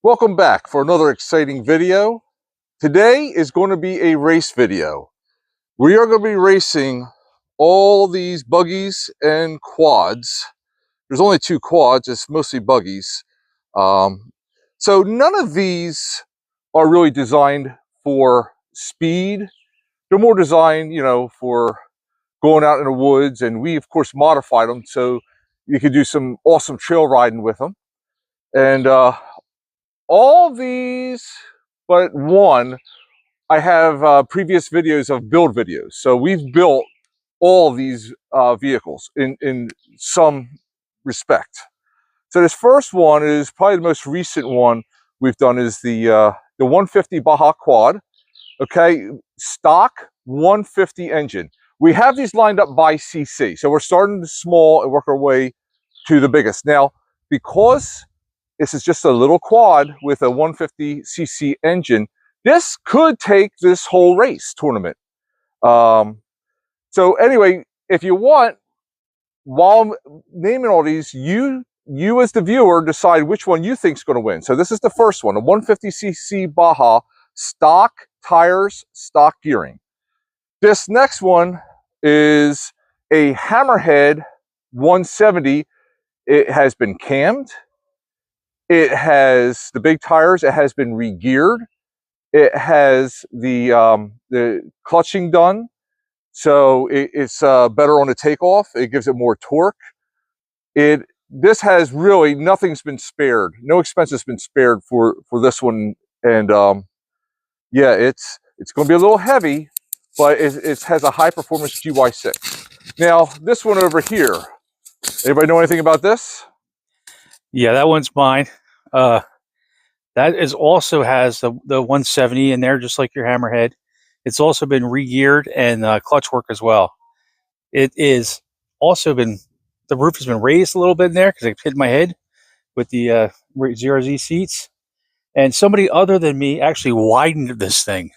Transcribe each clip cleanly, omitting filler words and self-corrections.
Welcome back for another exciting video. Today is going to be a race video. We are going to be racing all these buggies and quads. There's only two quads, it's mostly buggies. So none of these are really designed for speed. They're more designed, for going out in the woods, and we of course modified them so you could do some awesome trail riding with them. And all these but one, I have previous videos of build videos. So we've built all these vehicles in some respect. So this first one is probably the most recent one we've done, is the 150 Baja Quad. Okay, stock 150 engine. We have these lined up by cc. So we're starting small and work our way to the biggest. Now, because this is just a little quad with a 150cc engine, this could take this whole race tournament. So anyway, if you want, while I'm naming all these, you as the viewer decide which one you think is going to win. So this is the first one, a 150cc Baja, stock tires, stock gearing. This next one is a Hammerhead 170. It has been cammed. It has the big tires. It has been re-geared. It has the clutching done, so it's better on the takeoff. It gives it more torque. This has really nothing's been spared. No expense has been spared for this one. And yeah, it's going to be a little heavy, but it has a high performance GY6. Now this one over here. Anybody know anything about this? Yeah, that one's mine. That is also has the 170 in there, just like your Hammerhead. It's also been re-geared and clutch work as well. It is also been, the roof has been raised a little bit in there because I hit my head with the ZRZ seats. And somebody other than me actually widened this thing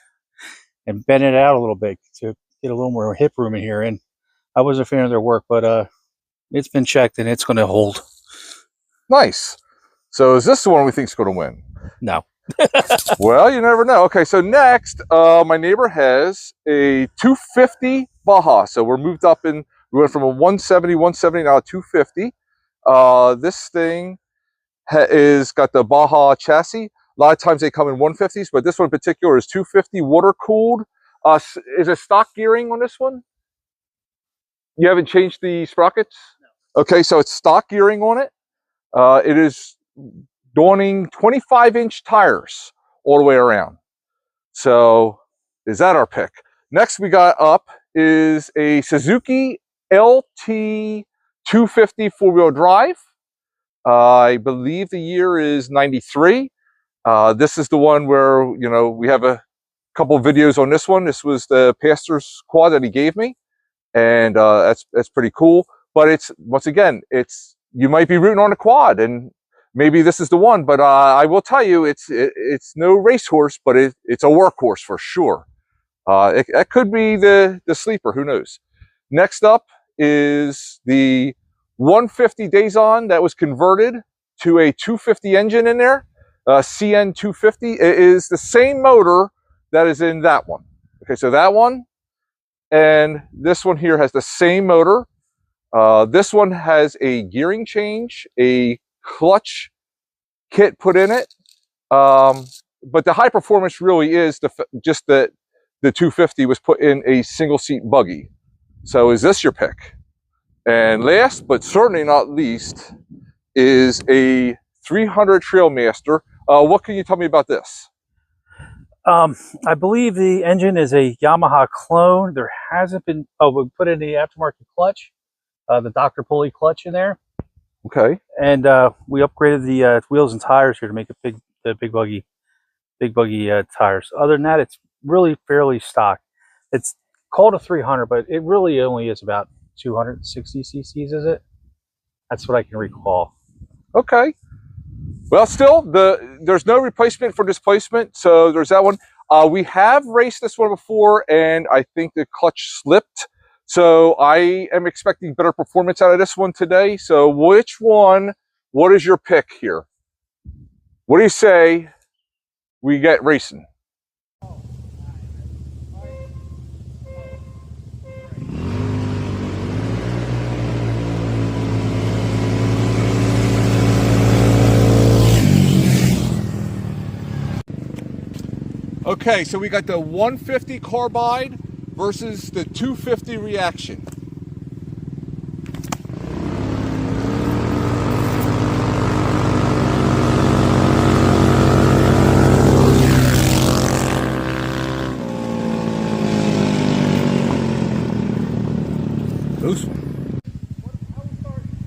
and bent it out a little bit to get a little more hip room in here. And I wasn't a fan of their work, but it's been checked and it's going to hold. Nice. So is this the one we think is going to win? No. Well, you never know. Okay, so next, my neighbor has a 250 Baja. So we're moved up we went from a 170 now a 250. This thing is got the Baja chassis. A lot of times they come in 150s, but this one in particular is 250 water cooled. Is it stock gearing on this one? You haven't changed the sprockets? No. Okay, so it's stock gearing on it. It is donning 25-inch tires all the way around. So is that our pick? Next we got up is a Suzuki LT 250 four-wheel drive. I believe the year is 93. This is the one where, we have a couple of videos on this one. This was the pastor's quad that he gave me. And that's pretty cool. But it's, once again, you might be rooting on a quad, and maybe this is the one. But I will tell you, it's no racehorse, but it's a workhorse for sure. It could be the sleeper. Who knows? Next up is the 150 Days On that was converted to a 250 engine in there. CN 250. It is the same motor that is in that one. Okay, so that one and this one here has the same motor. This one has a gearing change, a clutch kit put in it, but the high performance really is just that the 250 was put in a single seat buggy. So is this your pick? And last but certainly not least is a 300 Trailmaster. What can you tell me about this? I believe the engine is a Yamaha clone. There hasn't been, we put in the aftermarket clutch, the Dr. Pulley clutch in there. Okay. And we upgraded the wheels and tires here to make the big buggy tires. Other than that, it's really fairly stock. It's called a 300, but it really only is about 260 cc's, is it? That's what I can recall. Okay. Well, still, there's no replacement for displacement, so there's that one. We have raced this one before, and I think the clutch slipped. So I am expecting better performance out of this one today. So which one, what is your pick here? What do you say we get racing? Okay, so we got the 150 carbide versus the 250 reaction.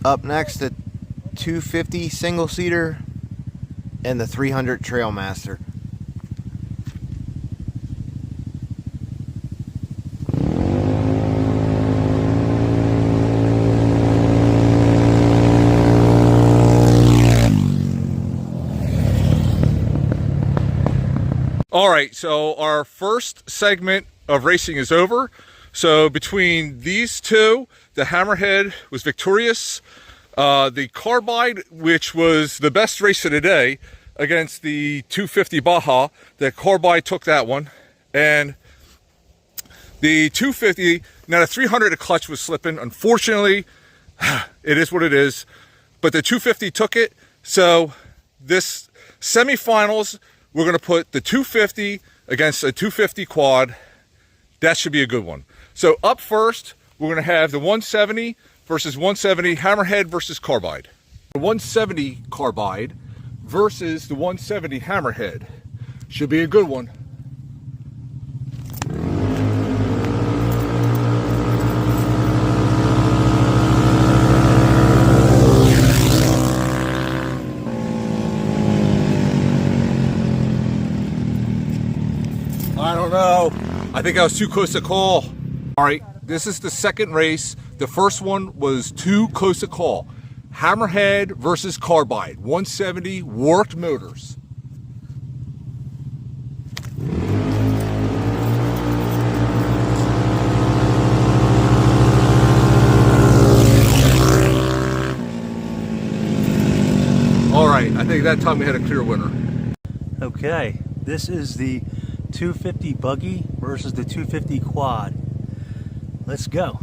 Up next, the 250 single-seater and the 300 Trailmaster. All right, so our first segment of racing is over. So between these two, the Hammerhead was victorious. The Carbide, which was the best race of the day, against the 250 Baja, the Carbide took that one. And the 250, now the 300, the clutch was slipping. Unfortunately, it is what it is. But the 250 took it. So this semifinals, we're going to put the 250 against a 250 quad. That should be a good one. So up first, we're going to have the 170 versus 170 Hammerhead versus Carbide. The 170 Carbide versus the 170 Hammerhead. Should be a good one. I don't know. I think I was too close to call. All right, this is the second race. The first one was too close to call. Hammerhead versus Carbide, 170 worked motors. All right, I think that time we had a clear winner. Okay, this is the 250 buggy versus the 250 quad. Let's go.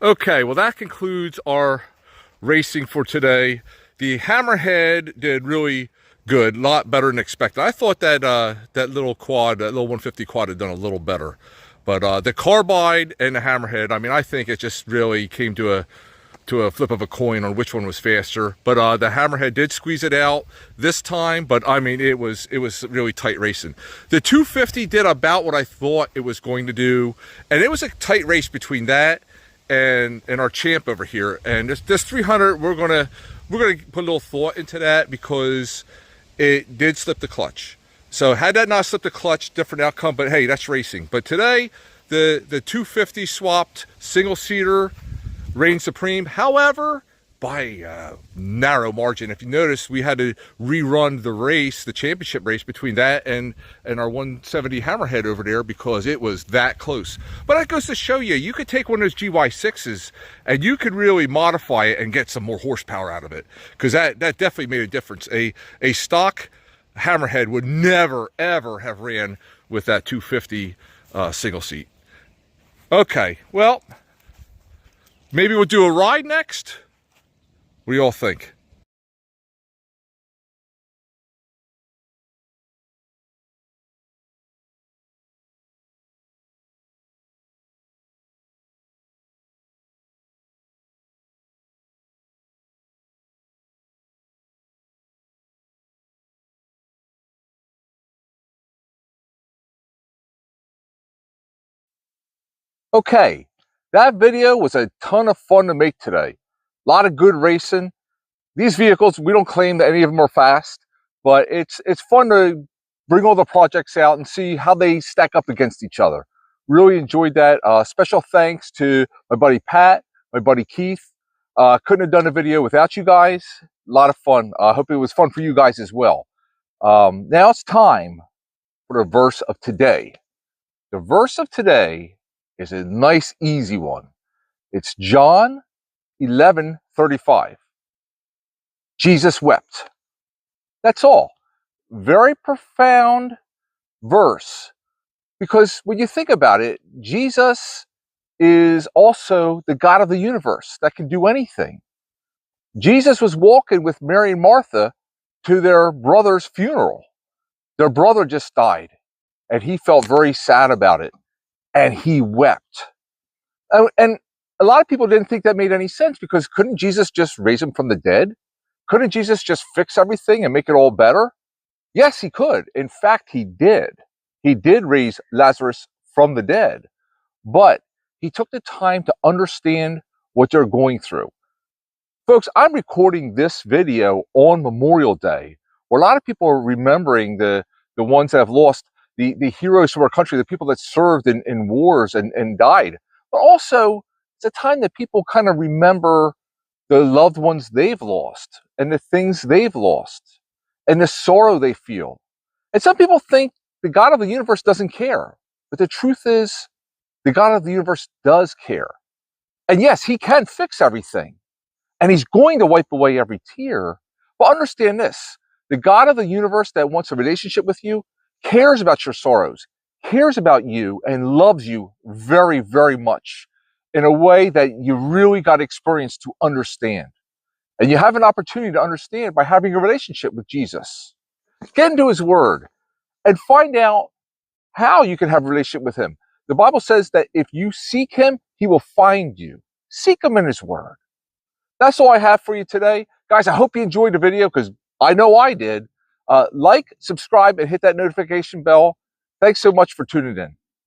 Okay, well that concludes our racing for today. The Hammerhead did really good, a lot better than expected. I thought that that little quad, that little 150 quad had done a little better. But the Carbide and the Hammerhead, I mean, I think it just really came to a flip of a coin on which one was faster. But the Hammerhead did squeeze it out this time, but I mean, it was really tight racing. The 250 did about what I thought it was going to do, and it was a tight race between that and our champ over here. And this 300, we're gonna put a little thought into that because it did slip the clutch. So had that not slipped the clutch, different outcome, but hey, that's racing. But today, the 250 swapped single seater reigned supreme. However, by a narrow margin. If you notice, we had to rerun the race, the championship race between that and our 170 Hammerhead over there because it was that close. But that goes to show you, you could take one of those GY6s and you could really modify it and get some more horsepower out of it, because that definitely made a difference. A stock Hammerhead would never, ever have ran with that 250 single seat. Okay, well, maybe we'll do a ride next. What do you all think? Okay, that video was a ton of fun to make today. A lot of good racing. These vehicles, we don't claim that any of them are fast, but it's fun to bring all the projects out and see how they stack up against each other. Really enjoyed that. Special thanks to my buddy Pat, my buddy Keith. Couldn't have done a video without you guys. A lot of fun. I hope it was fun for you guys as well. Now it's time for the verse of today. The verse of today is a nice, easy one. It's John 11:35. Jesus wept. That's all. Very profound verse, because when you think about it, Jesus is also the God of the universe that can do anything. Jesus was walking with Mary and Martha to their brother's funeral. Their brother just died, and he felt very sad about it, and he wept. And a lot of people didn't think that made any sense, because couldn't Jesus just raise him from the dead? Couldn't Jesus just fix everything and make it all better? Yes, he could. In fact, he did. He did raise Lazarus from the dead, but he took the time to understand what they're going through. Folks, I'm recording this video on Memorial Day, where a lot of people are remembering the ones that have lost, the heroes from our country, the people that served in wars and died. But also, it's a time that people kind of remember the loved ones they've lost and the things they've lost and the sorrow they feel. And some people think the God of the universe doesn't care. But the truth is, the God of the universe does care. And yes, he can fix everything. And he's going to wipe away every tear. But understand this, the God of the universe that wants a relationship with you cares about your sorrows, cares about you, and loves you very, very much in a way that you really got experience to understand. And you have an opportunity to understand by having a relationship with Jesus. Get into his word and find out how you can have a relationship with him. The Bible says that if you seek him, he will find you. Seek him in his word. That's all I have for you today. Guys, I hope you enjoyed the video, because I know I did. Like, subscribe, and hit that notification bell. Thanks so much for tuning in.